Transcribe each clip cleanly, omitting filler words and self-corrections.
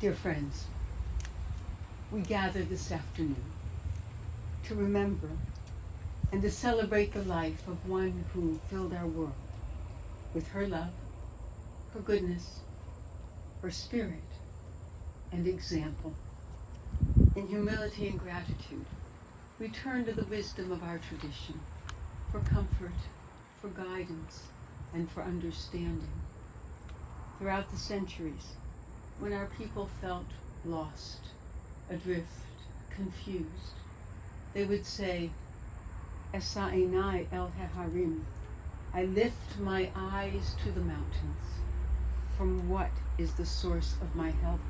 Dear friends, we gather this afternoon to remember and to celebrate the life of one who filled our world with her love, her goodness, her spirit, and example. In humility and gratitude, we turn to the wisdom of our tradition for comfort, for guidance, and for understanding. Throughout the centuries, when our people felt lost, adrift, confused, they would say, Esa einai el heharim, I lift my eyes to the mountains. From what is the source of my help?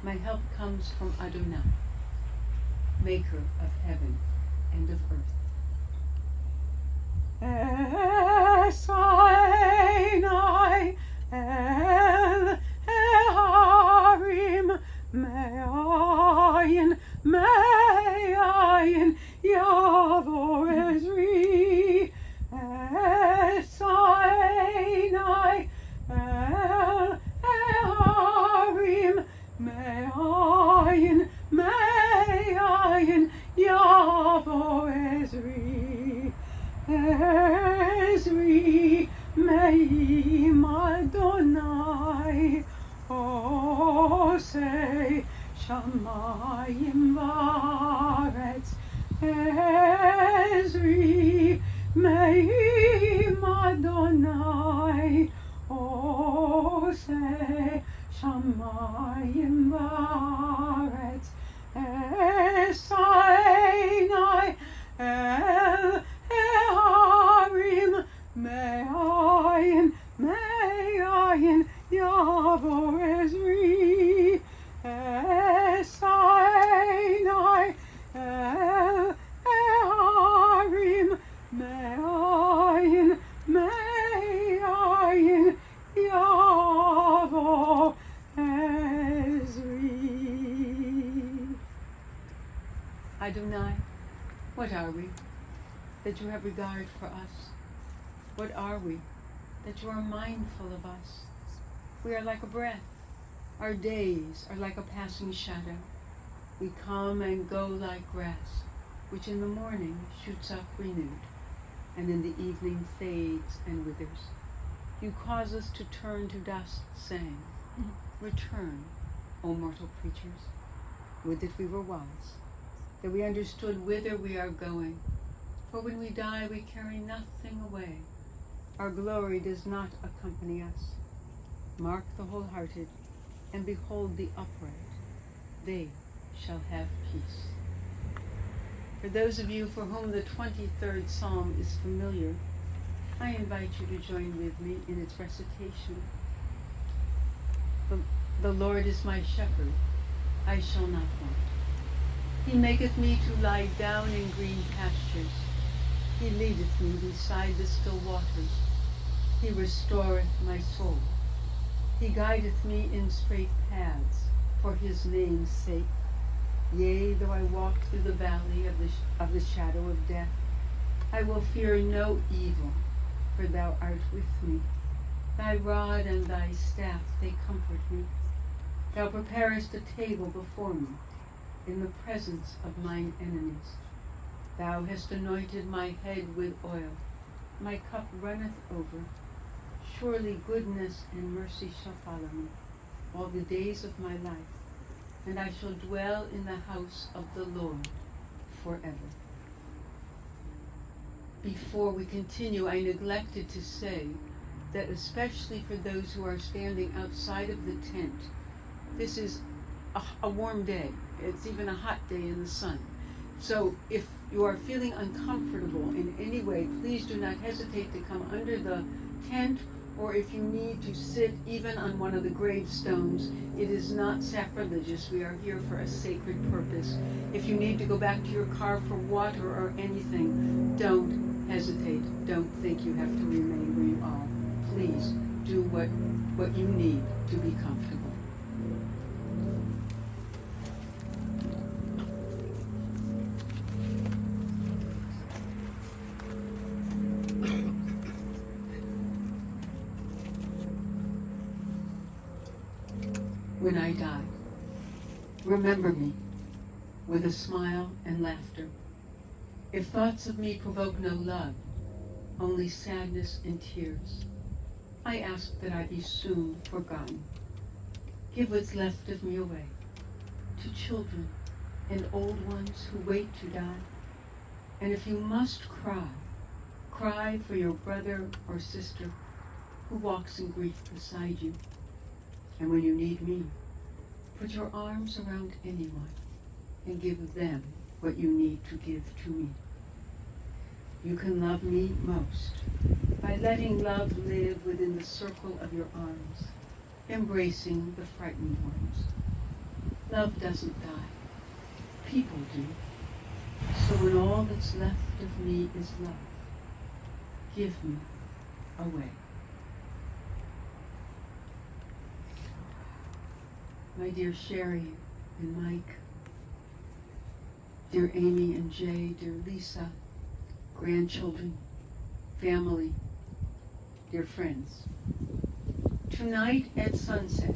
My help comes from Adonai, maker of heaven and of earth. Esa einai el heharim, me'ayin, me'ayin, yavo ezri. Esa einai el heharim, me'ayin, me'ayin, yavo ezri. Ezri me'im Adonai, osei shamayim va'aretz. Ezri me'im Adonai, osei shamayim va'aretz. Esa einai el heharim, me'ayin, me'ayin, yavo ezri. Esa einai el heharim, me'ayin, me'ayin, yavo ezri. Adonai, what are we that you have regard for us? What are we that you are mindful of us? We are like a breath. Our days are like a passing shadow. We come and go like grass, which in the morning shoots up renewed, and in the evening fades and withers. You cause us to turn to dust, saying, Return, O mortal creatures. Would that we were wise, that we understood whither we are going. For when we die, we carry nothing away. Our glory does not accompany us. Mark the wholehearted, and behold the upright. They shall have peace. For those of you for whom the 23rd Psalm is familiar, I invite you to join with me in its recitation. The Lord is my shepherd, I shall not want. He maketh me to lie down in green pastures. He leadeth me beside the still waters. He restoreth my soul. He guideth me in straight paths for his name's sake. Yea, though I walk through the valley of the shadow of death, I will fear no evil, for thou art with me. Thy rod and thy staff, they comfort me. Thou preparest a table before me in the presence of mine enemies. Thou hast anointed my head with oil. My cup runneth over. Surely goodness and mercy shall follow me all the days of my life, and I shall dwell in the house of the Lord forever. Before we continue, I neglected to say that especially for those who are standing outside of the tent, this is a warm day. It's even a hot day in the sun. So if you are feeling uncomfortable in any way, please do not hesitate to come under the tent, or if you need to sit even on one of the gravestones, it is not sacrilegious. We are here for a sacred purpose. If you need to go back to your car for water or anything, don't hesitate. Don't think you have to remain where you are. Please do what you need to be comfortable. when I die. Remember me with a smile and laughter. If thoughts of me provoke no love, only sadness and tears, I ask that I be soon forgotten. Give what's left of me away to children and old ones who wait to die. And if you must cry, cry for your brother or sister who walks in grief beside you. And when you need me, put your arms around anyone and give them what you need to give to me. You can love me most by letting love live within the circle of your arms, embracing the frightened ones. Love doesn't die. People do. So when all that's left of me is love, give me away. My dear Sherry and Mike, dear Amy and Jay, dear Lisa, grandchildren, family, dear friends. Tonight at sunset,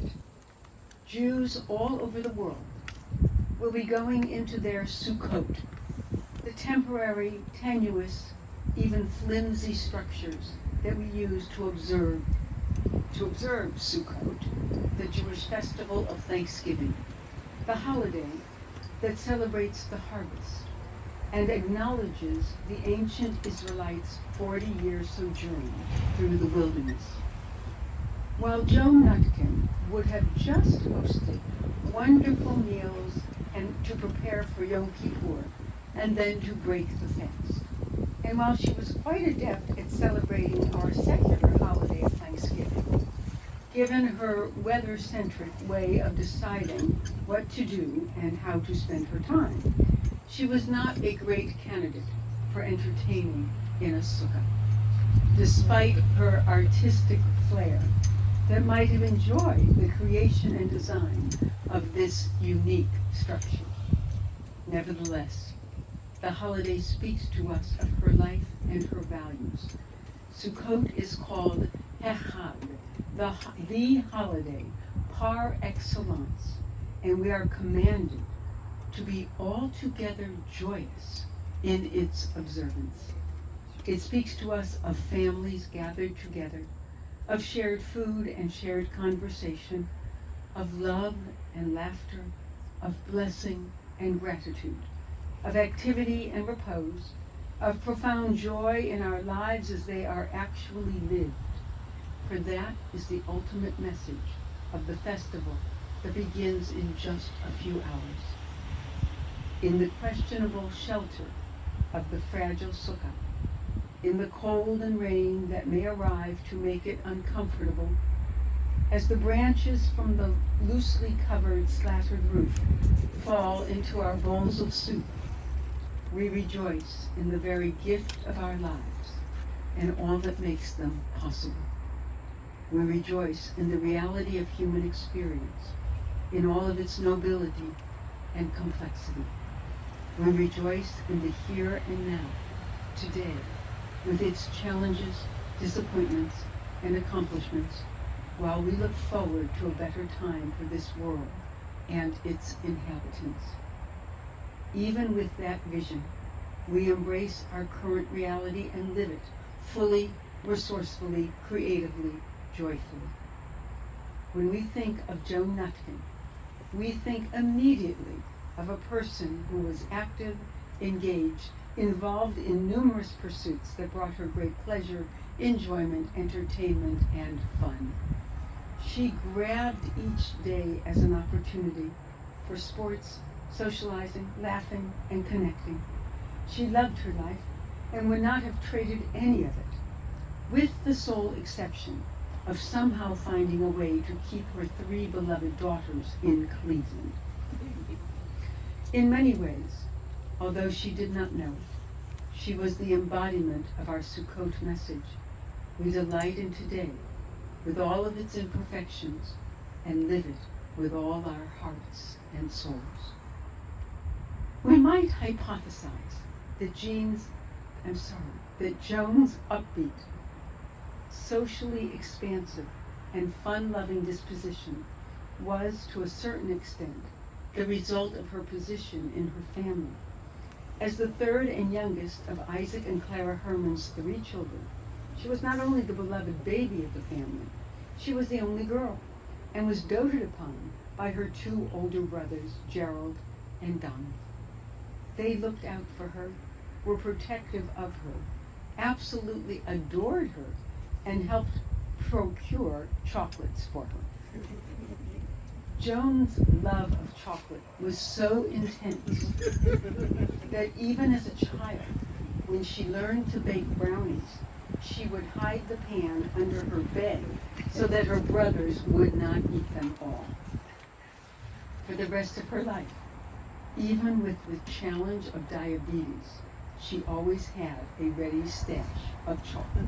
Jews all over the world will be going into their Sukkot, the temporary, tenuous, even flimsy structures that we use to observe Sukkot, the Jewish festival of Thanksgiving, the holiday that celebrates the harvest and acknowledges the ancient Israelites' 40-year sojourn through the wilderness. While Joan Nutkin would have just hosted wonderful meals and to prepare for Yom Kippur and then to break the fast. And while she was quite adept at celebrating our secular holiday of Thanksgiving, given her weather-centric way of deciding what to do and how to spend her time, she was not a great candidate for entertaining in a sukkah, despite her artistic flair that might have enjoyed the creation and design of this unique structure. Nevertheless, the holiday speaks to us of her life and her values. Sukkot is called Echad, the holiday par excellence, and we are commanded to be altogether joyous in its observance. It speaks to us of families gathered together, of shared food and shared conversation, of love and laughter, of blessing and gratitude, of activity and repose, of profound joy in our lives as they are actually lived. For that is the ultimate message of the festival that begins in just a few hours. In the questionable shelter of the fragile sukkah, in the cold and rain that may arrive to make it uncomfortable, as the branches from the loosely covered slattered roof fall into our bowls of soup, we rejoice in the very gift of our lives and all that makes them possible. We rejoice in the reality of human experience, in all of its nobility and complexity. We rejoice in the here and now, today, with its challenges, disappointments, and accomplishments, while we look forward to a better time for this world and its inhabitants. Even with that vision, we embrace our current reality and live it fully, resourcefully, creatively, joyfully. When we think of Joan Nutkin, we think immediately of a person who was active, engaged, involved in numerous pursuits that brought her great pleasure, enjoyment, entertainment, and fun. She grabbed each day as an opportunity for sports, socializing, laughing, and connecting. She loved her life and would not have traded any of it, with the sole exception of somehow finding a way to keep her 3 beloved daughters in Cleveland. In many ways, although she did not know it, she was the embodiment of our Sukkot message. We delight in today with all of its imperfections and live it with all our hearts and souls. We might hypothesize that Joan's upbeat, socially expansive, and fun-loving disposition was, to a certain extent, the result of her position in her family. As the third and youngest of Isaac and Clara Herman's 3 children, she was not only the beloved baby of the family, she was the only girl, and was doted upon by her 2 older brothers, Gerald and Donald. They looked out for her, were protective of her, absolutely adored her, and helped procure chocolates for her. Joan's love of chocolate was so intense that even as a child, when she learned to bake brownies, she would hide the pan under her bed so that her brothers would not eat them all. For the rest of her life, even with the challenge of diabetes, she always had a ready stash of chocolate.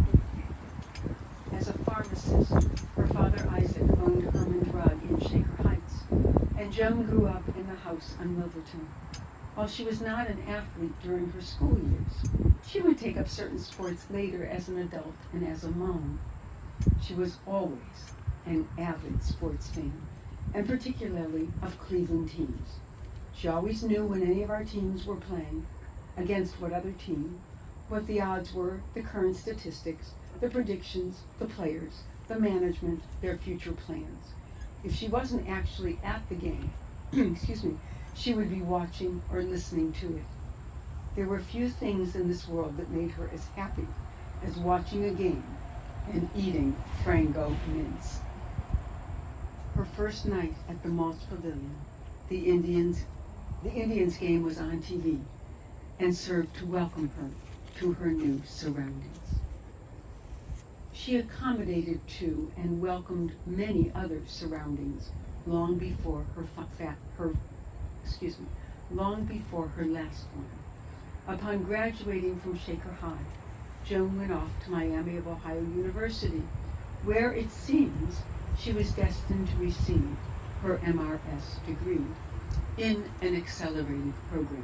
As a pharmacist, her father Isaac owned Herman Drug in Shaker Heights, and Joan grew up in the house on Milverton. While she was not an athlete during her school years, she would take up certain sports later as an adult and as a mom. She was always an avid sports fan, and particularly of Cleveland teams. She always knew when any of our teams were playing, against what other team, what the odds were, the current statistics, the predictions, the players, the management, their future plans. If she wasn't actually at the game, she would be watching or listening to it. There were few things in this world that made her as happy as watching a game and eating Frango mince. Her first night at the Moss Pavilion, the Indians game was on TV and served to welcome her to her new surroundings. She accommodated to and welcomed many other surroundings long before her last one. Upon graduating from Shaker High, Joan went off to Miami of Ohio University, where it seems she was destined to receive her MRS degree in an accelerated program.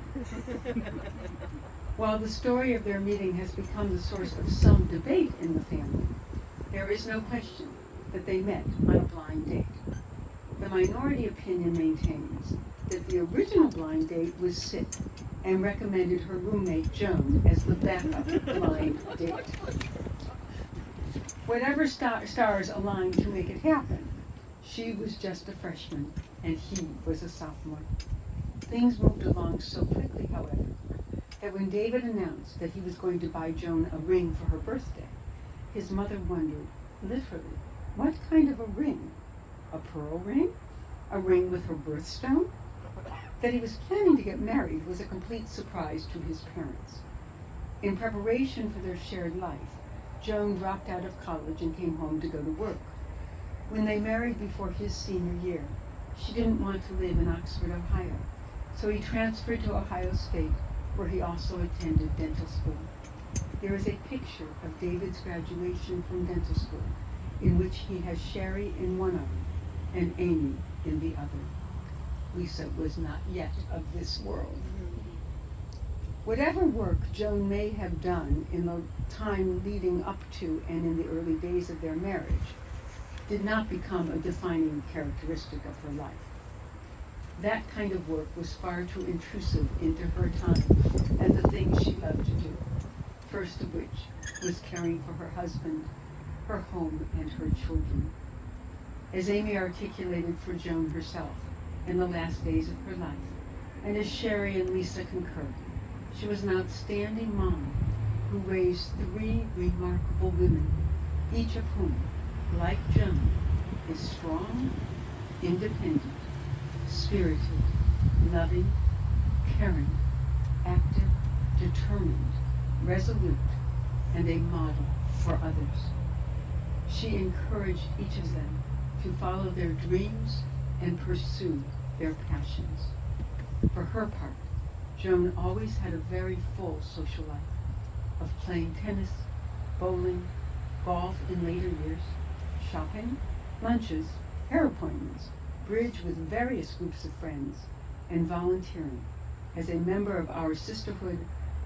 While the story of their meeting has become the source of some debate in the family, there is no question that they met on a blind date. The minority opinion maintains that the original blind date was sick and recommended her roommate Joan as the backup blind date. Whatever stars aligned to make it happen, she was just a freshman and he was a sophomore. Things moved along so quickly, however, that when David announced that he was going to buy Joan a ring for her birthday, his mother wondered, literally, what kind of a ring? A pearl ring? A ring with her birthstone? That he was planning to get married was a complete surprise to his parents. In preparation for their shared life, Joan dropped out of college and came home to go to work. When they married before his senior year, she didn't want to live in Oxford, Ohio, so he transferred to Ohio State, where he also attended dental school. There is a picture of David's graduation from dental school, in which he has Sherry in one arm and Amy in the other. Lisa was not yet of this world. Whatever work Joan may have done in the time leading up to and in the early days of their marriage did not become a defining characteristic of her life. That kind of work was far too intrusive into her time and the things she loved to do, first of which was caring for her husband, her home, and her children. As Amy articulated for Joan herself in the last days of her life, and as Sherry and Lisa concur, she was an outstanding mom who raised 3 remarkable women, each of whom, like Joan, is strong, independent, spirited, loving, caring, active, determined, resolute, and a model for others. She encouraged each of them to follow their dreams and pursue their passions. For her part, Joan always had a very full social life of playing tennis, bowling, golf in later years, shopping, lunches, hair appointments, bridge with various groups of friends, and volunteering as a member of our Sisterhood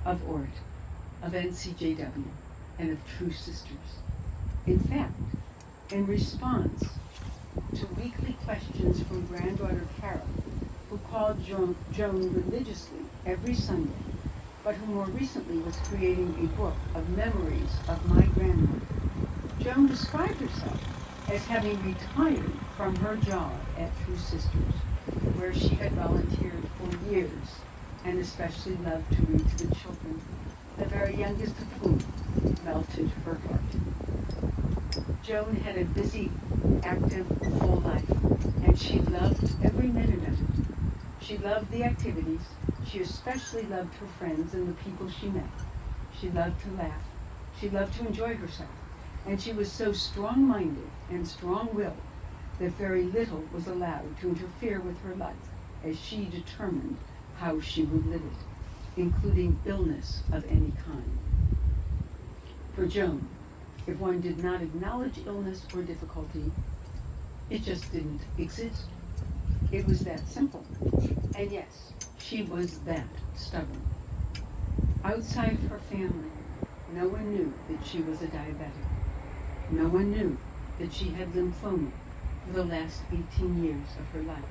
of ORT, of NCJW, and of True Sisters. In fact, in response to weekly questions from granddaughter Carol, who called Joan religiously every Sunday, but who more recently was creating a book of memories of my grandmother. Joan described herself as having retired from her job at Two Sisters, where she had volunteered for years and especially loved to read to the children, the very youngest of whom melted her heart. Joan had a busy, active, full life, and she loved every minute of it. She loved the activities. She especially loved her friends and the people she met. She loved to laugh. She loved to enjoy herself. And she was so strong-minded and strong-willed that very little was allowed to interfere with her life as she determined how she would live it, including illness of any kind. For Joan, if one did not acknowledge illness or difficulty, it just didn't exist. It was that simple. And yes, she was that stubborn. Outside of her family, no one knew that she was a diabetic. No one knew that she had lymphoma for the last 18 years of her life.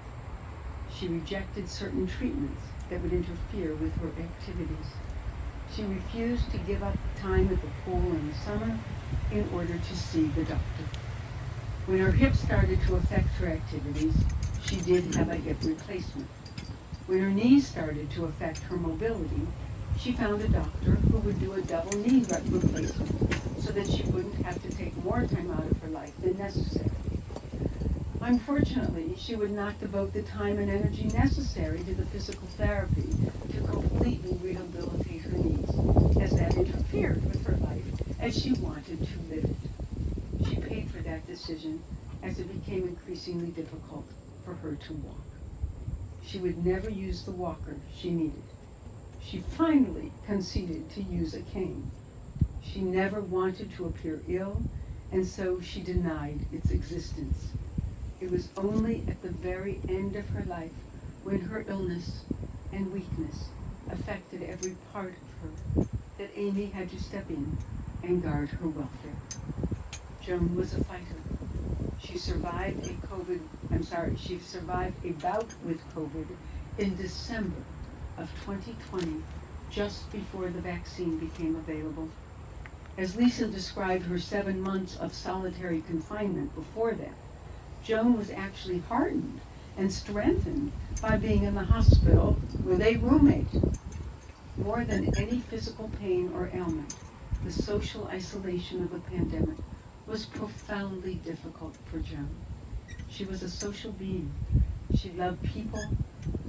She rejected certain treatments that would interfere with her activities. She refused to give up time at the pool in the summer in order to see the doctor. When her hip started to affect her activities, she did have a hip replacement. When her knees started to affect her mobility, she found a doctor who would do a double knee replacement so that she wouldn't have to take more time out of her life than necessary. Unfortunately, she would not devote the time and energy necessary to the physical therapy to completely rehabilitate her knees, as that interfered with her life as she wanted to live it. She paid for that decision as it became increasingly difficult for her to walk. She would never use the walker she needed. She finally conceded to use a cane. She never wanted to appear ill, and so she denied its existence. It was only at the very end of her life, when her illness and weakness affected every part of her, that Amy had to step in and guard her welfare. Joan was a fighter. She survived she survived a bout with COVID in December of 2020, just before the vaccine became available. As Lisa described her 7 months of solitary confinement before that, Joan was actually hardened and strengthened by being in the hospital with a roommate. More than any physical pain or ailment, the social isolation of the pandemic was profoundly difficult for Joan. She was a social being. She loved people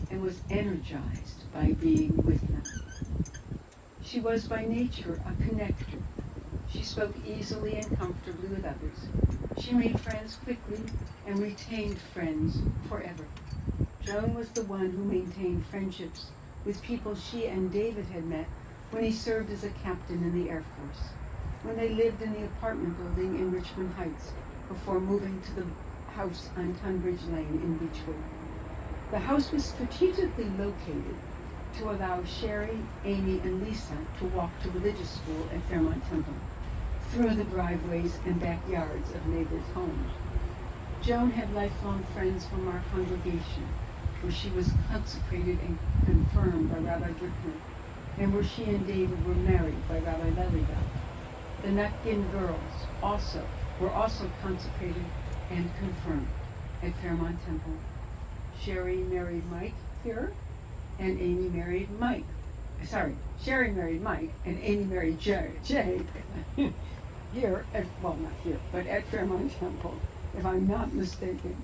and was energized by being with them. She was by nature a connector. She spoke easily and comfortably with others. She made friends quickly and retained friends forever. Joan was the one who maintained friendships with people she and David had met when he served as a captain in the Air Force, when they lived in the apartment building in Richmond Heights before moving to the house on Tunbridge Lane in Beechwood. The house was strategically located to allow Sherry, Amy, and Lisa to walk to religious school at Fairmont Temple, through the driveways and backyards of neighbors' homes. Joan had lifelong friends from our congregation, where she was consecrated and confirmed by Rabbi Brickner, and where she and David were married by Rabbi Lelyveld. The Nutkin girls were also consecrated and confirmed at Fairmont Temple. Sherry married Mike here, and Amy married Mike. Sherry married Mike, and Amy married Jay here, not here, but at Fairmont Temple, if I'm not mistaken.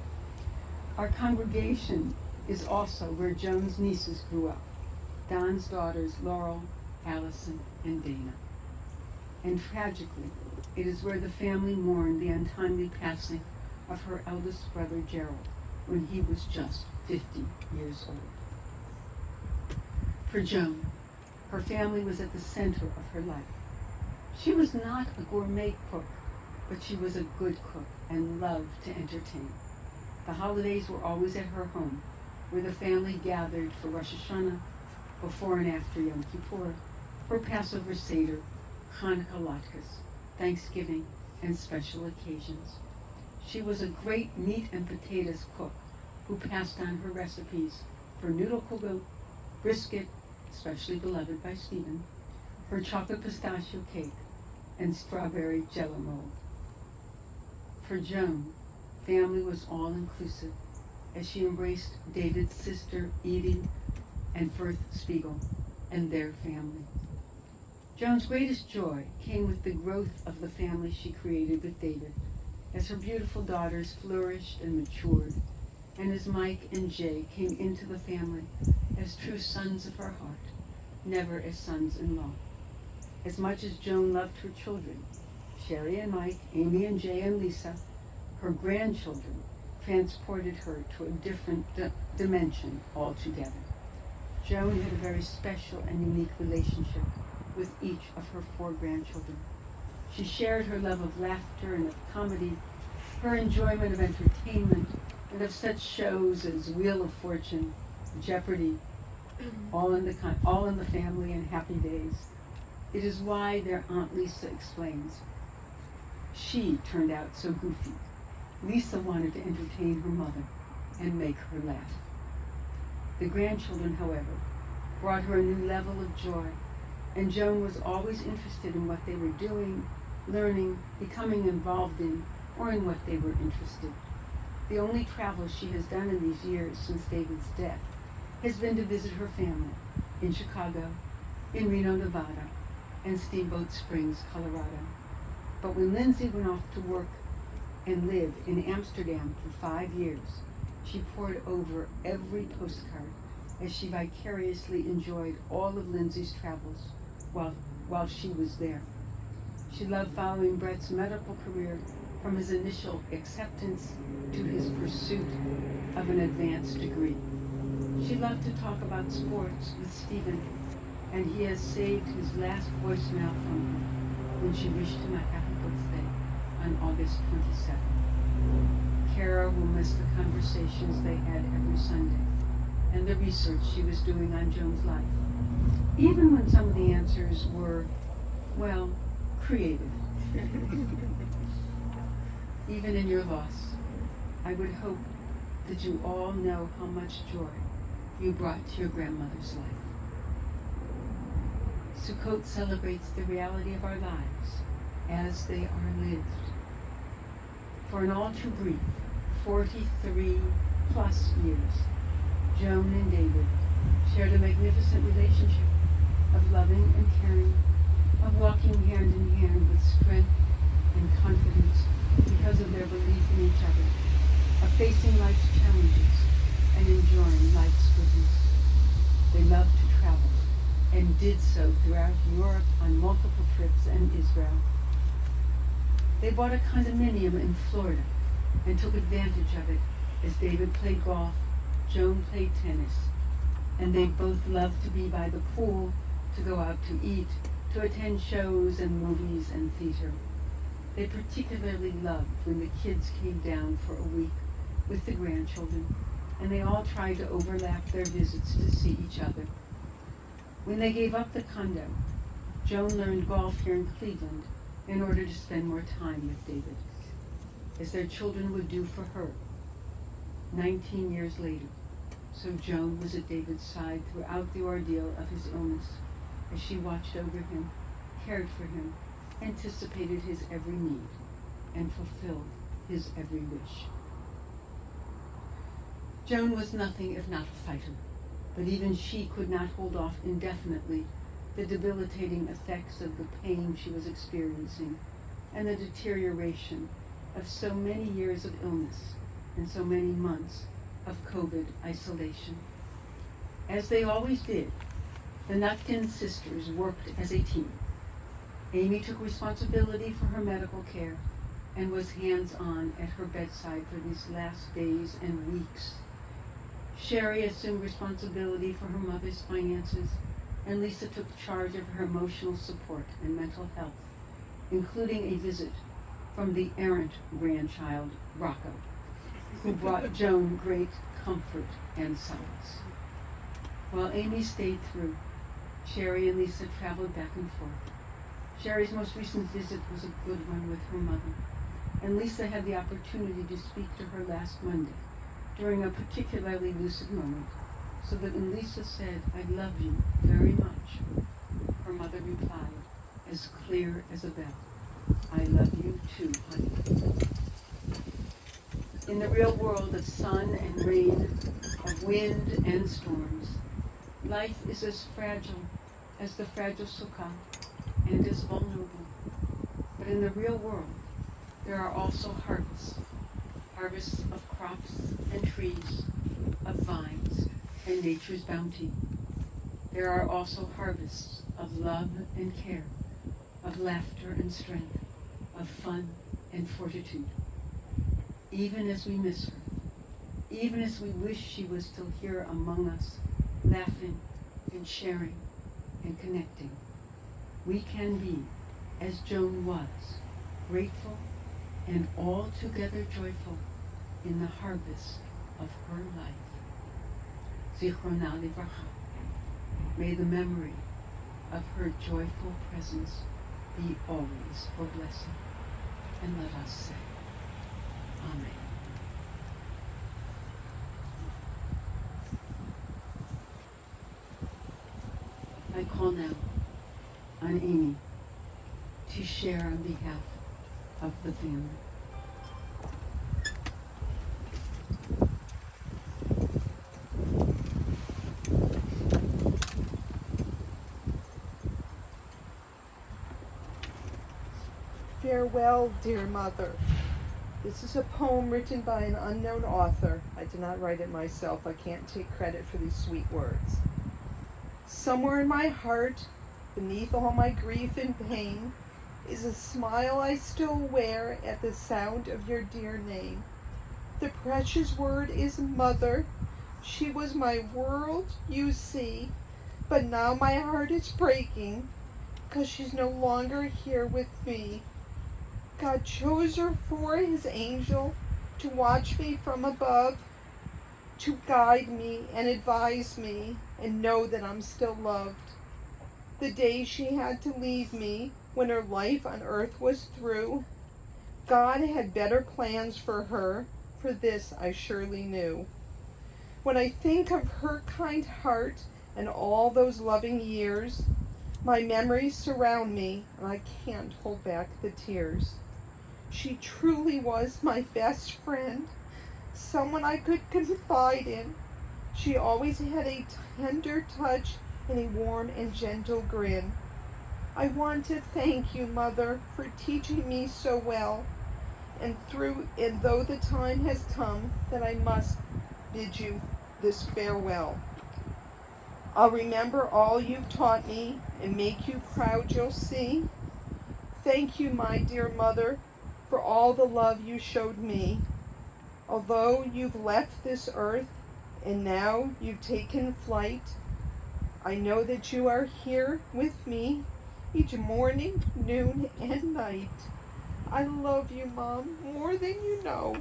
Our congregation is also where Joan's nieces grew up, Don's daughters Laurel, Allison, and Dana. And tragically, it is where the family mourned the untimely passing of her eldest brother Gerald when he was just 50 years old. For Joan, her family was at the center of her life. She was not a gourmet cook, but she was a good cook and loved to entertain. The holidays were always at her home, where the family gathered for Rosh Hashanah, before and after Yom Kippur, for Passover Seder, Hanukkah latkes, Thanksgiving, and special occasions. She was a great meat and potatoes cook who passed on her recipes for noodle kugel, brisket, especially beloved by Stephen, her chocolate pistachio cake, and strawberry jello mold. For Joan, family was all-inclusive as she embraced David's sister Edie and Firth Spiegel and their family. Joan's greatest joy came with the growth of the family she created with David, as her beautiful daughters flourished and matured, and as Mike and Jay came into the family as true sons of her heart, never as sons-in-law. As much as Joan loved her children, Sherry and Mike, Amy and Jay and Lisa, her grandchildren transported her to a different dimension altogether. Joan had a very special and unique relationship with each of her 4 grandchildren. She shared her love of laughter and of comedy, her enjoyment of entertainment, and of such shows as Wheel of Fortune, Jeopardy, All in the Family, and Happy Days. It is why their Aunt Lisa explains, she turned out so goofy. Lisa wanted to entertain her mother and make her laugh. The grandchildren, however, brought her a new level of joy, and Joan was always interested in what they were doing, learning, becoming involved in, or in what they were interested. The only travel she has done in these years since David's death has been to visit her family in Chicago, in Reno, Nevada, and Steamboat Springs, Colorado. But when Lindsay went off to work and live in Amsterdam for 5 years, she pored over every postcard as she vicariously enjoyed all of Lindsay's travels while she was there. She loved following Brett's medical career from his initial acceptance to his pursuit of an advanced degree. She loved to talk about sports with Stephen, and he has saved his last voicemail from her when she wished him a happy birthday on August 27th. Kara will miss the conversations they had every Sunday and the research she was doing on Joan's life, even when some of the answers were, well, creative. Even in your loss, I would hope that you all know how much joy you brought to your grandmother's life. Sukkot celebrates the reality of our lives as they are lived. For an all too brief 43 plus years, Joan and David shared a magnificent relationship of loving and caring, of walking hand in hand with strength and confidence because of their belief in each other, of facing life's challenges and enjoying life's goodness. They loved to travel and did so throughout Europe on multiple trips and Israel. They bought a condominium in Florida and took advantage of it as David played golf, Joan played tennis, and they both loved to be by the pool, to go out to eat, to attend shows and movies and theater. They particularly loved when the kids came down for a week with the grandchildren, and they all tried to overlap their visits to see each other. When they gave up the condo, Joan learned golf here in Cleveland in order to spend more time with David, as their children would do for her. 19 years later, so Joan was at David's side throughout the ordeal of his illness, as she watched over him, cared for him, anticipated his every need, and fulfilled his every wish. Joan was nothing if not a fighter, but even she could not hold off indefinitely the debilitating effects of the pain she was experiencing and the deterioration of so many years of illness and so many months of COVID isolation. As they always did, the Nutkin sisters worked as a team. Amy took responsibility for her medical care and was hands-on at her bedside for these last days and weeks. Sherry assumed responsibility for her mother's finances, and Lisa took charge of her emotional support and mental health, including a visit from the errant grandchild, Rocco, who brought Joan great comfort and solace. While Amy stayed through, Sherry and Lisa traveled back and forth. Sherry's most recent visit was a good one with her mother, and Lisa had the opportunity to speak to her last Monday during a particularly lucid moment, so that when Lisa said, "I love you very much," her mother replied, as clear as a bell, "I love you too, honey." In the real world of sun and rain, of wind and storms, life is as fragile as the fragile sukkah and as vulnerable. But in the real world, there are also harvests of crops and trees, of vines and nature's bounty. There are also harvests of love and care, of laughter and strength, of fun and fortitude. Even as we miss her, even as we wish she was still here among us, laughing and sharing and connecting, we can be, as Joan was, grateful and altogether joyful in the harvest of her life. Zichrona livracha. May the memory of her joyful presence be always for blessing. And let us say, Amen. I call now on Amy to share on behalf of the family. Farewell, dear mother. This is a poem written by an unknown author. I did not write it myself. I can't take credit for these sweet words. Somewhere in my heart, beneath all my grief and pain, is a smile I still wear at the sound of your dear name. The precious word is mother. She was my world, you see, but now my heart is breaking, 'cause she's no longer here with me. God chose her for his angel to watch me from above, to guide me and advise me and know that I'm still loved. The day she had to leave me, when her life on earth was through, God had better plans for her, for this I surely knew. When I think of her kind heart and all those loving years, my memories surround me and I can't hold back the tears. She truly was my best friend, someone I could confide in. She always had a tender touch and a warm and gentle grin. I want to thank you, Mother, for teaching me so well, and though the time has come that I must bid you this farewell. I'll remember all you've taught me and make you proud, you'll see. Thank you, my dear mother, for all the love you showed me. Although you've left this earth and now you've taken flight, I know that you are here with me each morning, noon, and night. I love you, Mom, more than you know.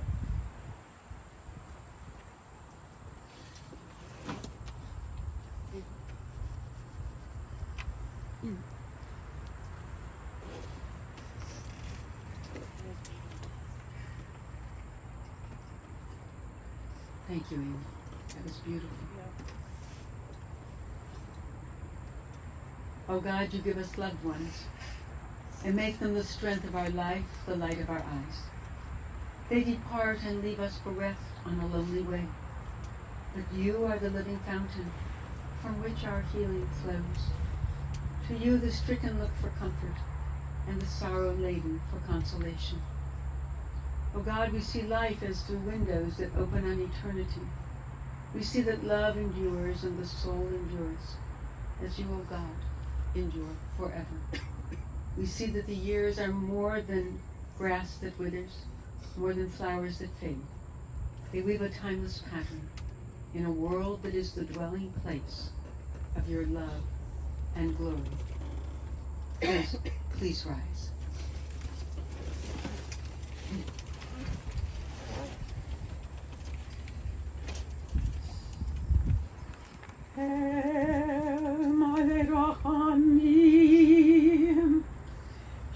Thank you, Amy. That was beautiful. Oh God, you give us loved ones and make them the strength of our life, the light of our eyes. They depart and leave us bereft on a lonely way. But you are the living fountain from which our healing flows. To you the stricken look for comfort and the sorrow laden for consolation. Oh God, we see life as through windows that open on eternity. We see that love endures and the soul endures, as you, oh God, endure forever. We see that the years are more than grass that withers, more than flowers that fade. They weave a timeless pattern in a world that is the dwelling place of your love and glory. Please rise.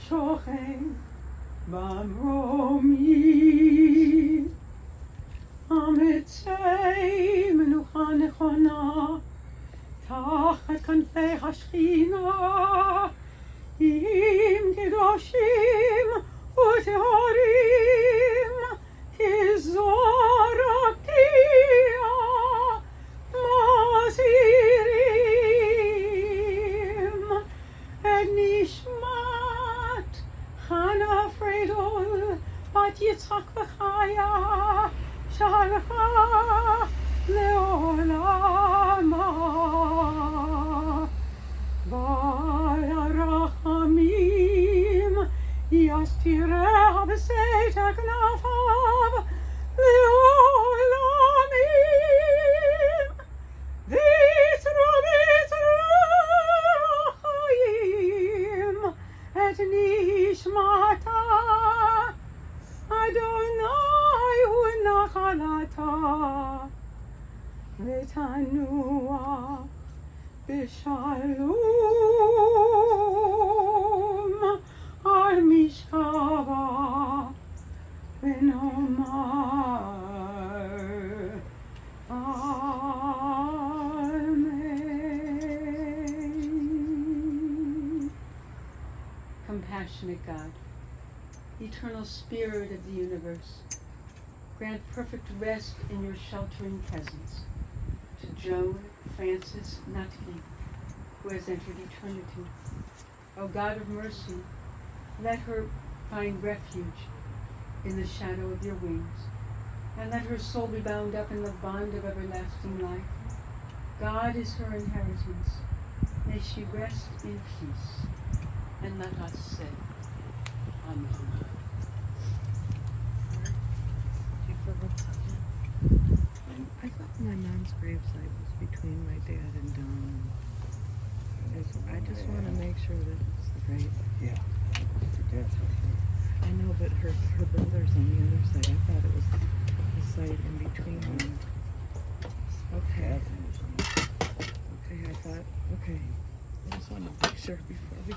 שוכן במרומים נכונה, תחת כנפי השכינה, עם קדושים וטהורים, כזור רקיע מזהירים את נשמת חנה פרידול, בת יצחק וחיה, שהלכה לעולמה. ברחמים יסתיריה בשאת כנפיו לעולמים, ויצרו חיים את נשמתה. אדוני הוא נחלתה, ותנוח בשלום על משכבה, ונאמר Amen. Compassionate God, eternal spirit of the universe, grant perfect rest in your sheltering presence to Joan Frances Nutkin, who has entered eternity. O God of mercy, let her find refuge in the shadow of your wings, and let her soul be bound up in the bond of everlasting life. God is her inheritance. May she rest in peace. And let us say, Amen. I thought my mom's gravesite was between my dad and Dawn. I just want to make sure that it's right. Yeah. Your dad's right. I know, but her brother's on the other side. I thought it was the site in between them. Okay. Okay, I thought, okay. I just want to make sure before we...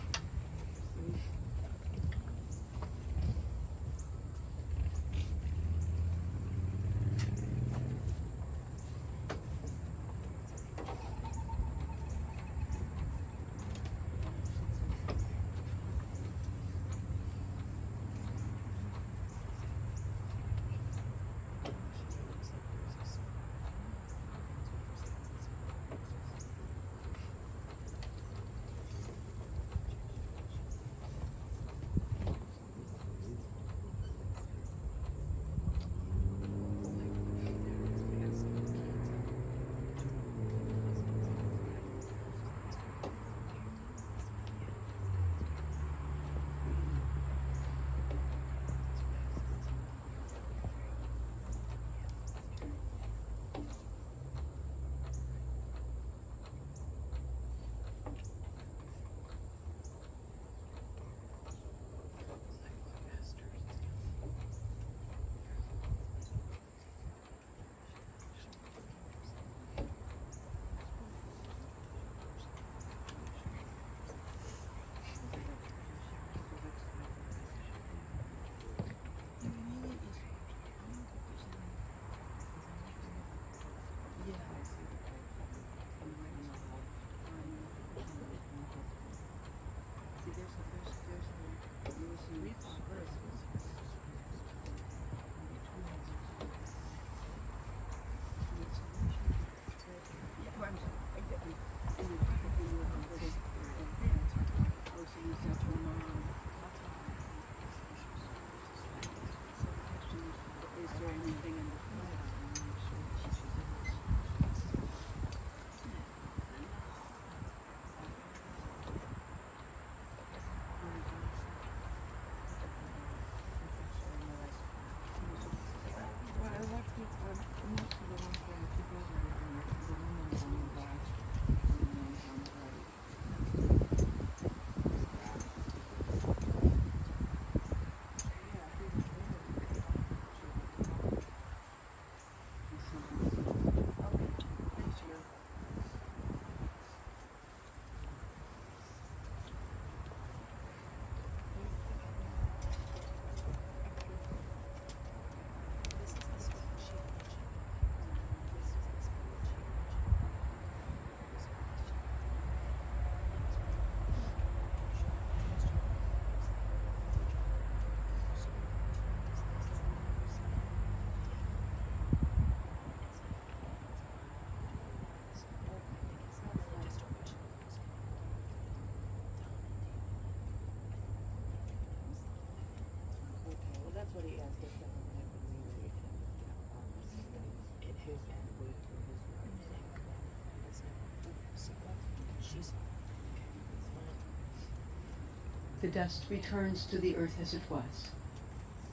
The dust returns to the earth as it was.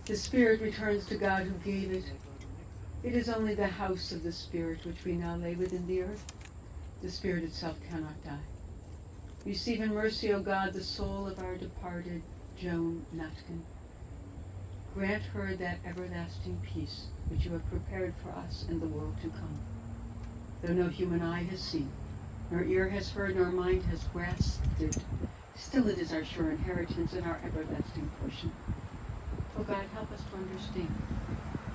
The spirit returns to God who gave it. It is only the house of the spirit which we now lay within the earth. The spirit itself cannot die. Receive in mercy, O God, the soul of our departed Joan Nutkin. Grant her that everlasting peace which you have prepared for us in the world to come. Though no human eye has seen, nor ear has heard, nor mind has grasped it, still it is our sure inheritance and our everlasting portion. O God, help us to understand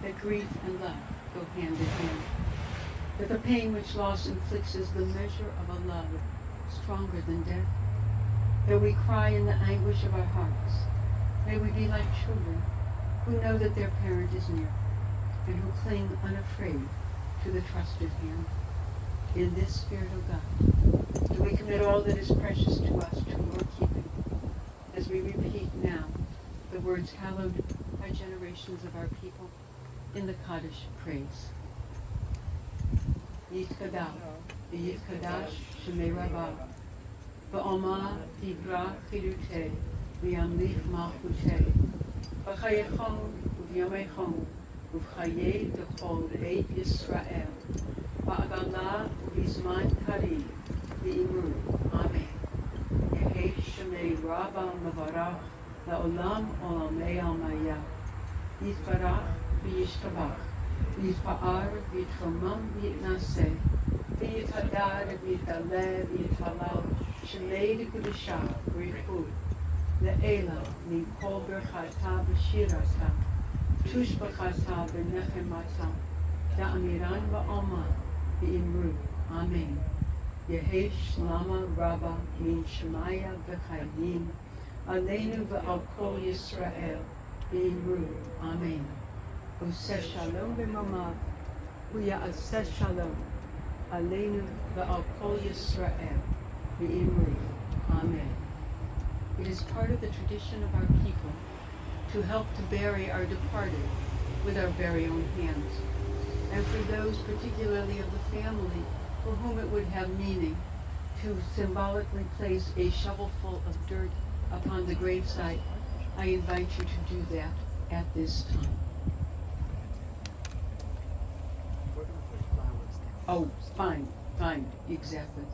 that grief and love go hand in hand, that the pain which loss inflicts is the measure of a love stronger than death. Though we cry in the anguish of our hearts, may we be like children who know that their parent is near and who cling unafraid to the trusted hand. In this spirit, O God, do we commit all that is precious to us to your keeping, as we repeat now the words hallowed by generations of our people in the Kaddish praise. Yitkadash, Yitkadash, Shemei Rabbah, Ba'oma Divrah Chidutei, V'yamlich Malchutei, B'chayechon, V'yamechon, V'chayei Dechol Eit Yisrael, Ba'agala V'izman Kari, V'imru, Amen. Yehei Shemei Rabbah Mavarach, La'olam Olamei Almaya, Yitbarach V'yishtabach, Yitpa'ar V'yitromam V'yitnaseh, V'yitadar V'yitaleh V'yitalal, Shemei D'Kudashah V'yichud, Le'ela Mikol Berchata V'shirata, Tushbachata V'nechemata, Da'amiran V'alma V'imru, Amen. Yehei Shlama Rabba Min Shemaya V'chayim, Aleinu V'al Kol Yisrael, V'imru, Amen. Oseh Shalom B'mamav, U'ya'aseh Shalom, Aleinu V'al Kol Yisrael, V'imru, Amen. It is part of the tradition of our people to help to bury our departed with our very own hands. And for those particularly of the family for whom it would have meaning to symbolically place a shovelful of dirt upon the gravesite, I invite you to do that at this time. Oh, fine, exactly.